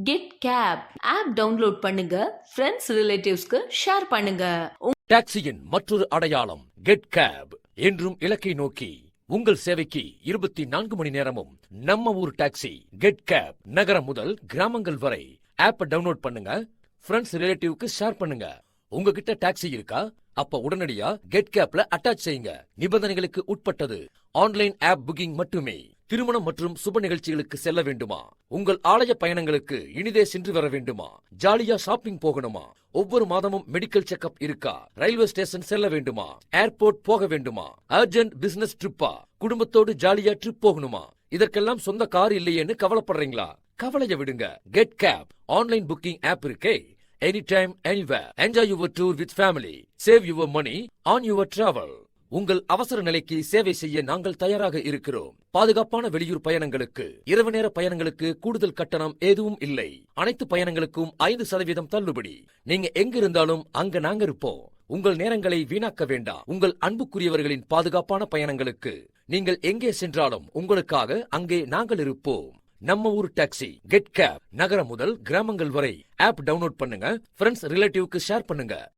Get gap app download பண்ணுங்க, friends ரிலேட்டிவ்ஸ்க்கு share பண்ணுங்க. டாக்ஸியின் மற்றொரு அடையாளம் கெட் கேப். என்றும் இலக்கை நோக்கி உங்கள் சேவைக்கு 24 மணி நேரமும் நம்ம ஊர் டாக்ஸி கெட் கேப். நகரம் முதல் கிராமங்கள் வரை ஆப்பை டவுன்லோட் பண்ணுங்க, ஃப்ரெண்ட்ஸ் ரிலேட்டிவ்க்கு ஷேர் பண்ணுங்க. உங்ககிட்ட டாக்ஸி இருக்கா? அப்ப உடனடியா கெட் கேப்ல அட்டாச் செய்யுங்க. நிபந்தனைகளுக்கு உட்பட்டது. ஆன்லைன் ஆப் புக்கிங் மட்டுமே. திருமணம் மற்றும் சுப நிகழ்ச்சிகளுக்கு செல்ல வேண்டுமா? உங்கள் ஆலய பயணங்களுக்கு இனிதே சென்று வர வேண்டுமா? ஜாலியா ஷாப்பிங் போகணுமா? ஒவ்வொரு மாதமும் மெடிக்கல் செக்அப் இருக்கா? ரயில்வே ஸ்டேஷன் செல்ல வேண்டுமா? ஏர்போர்ட் போக வேண்டுமா? அர்ஜென்ட் பிசினஸ் ட்ரிப்பா? குடும்பத்தோடு ஜாலியா ட்ரிப் போகணுமா? இதற்கெல்லாம் சொந்த கார் இல்லையேன்னு கவலைப்படுறீங்களா? கவலைய விடுங்க. Get cab online booking app இருக்கே. Anytime, anywhere. Enjoy your tour with family. Save your money on your travel. உங்கள் அவசர நிலைக்கு சேவை செய்ய நாங்கள் தயாராக இருக்கிறோம். பாதுகாப்பான வெளியூர் பயணங்களுக்கு, இரவு நேர பயணங்களுக்கு கூடுதல் கட்டணம் எதுவும் இல்லை. அனைத்து பயணங்களுக்கும் 5% தள்ளுபடி. நீங்க எங்க இருந்தாலும் அங்க நாங்க இருப்போம். உங்கள் நேரங்களை வீணாக்க வேண்டாம். உங்கள் அன்புக்குரியவர்களின் பாதுகாப்பான பயணங்களுக்கு நீங்கள் எங்கே சென்றாலும் உங்களுக்காக அங்கே நாங்கள் இருப்போம். நம்ம ஊர் டாக்ஸி கெட் கேப். நகரம் முதல் கிராமங்கள் வரை ஆப் டவுன்லோட் பண்ணுங்க, ஃப்ரெண்ட்ஸ் ரிலேட்டிவ்க்கு ஷேர் பண்ணுங்க.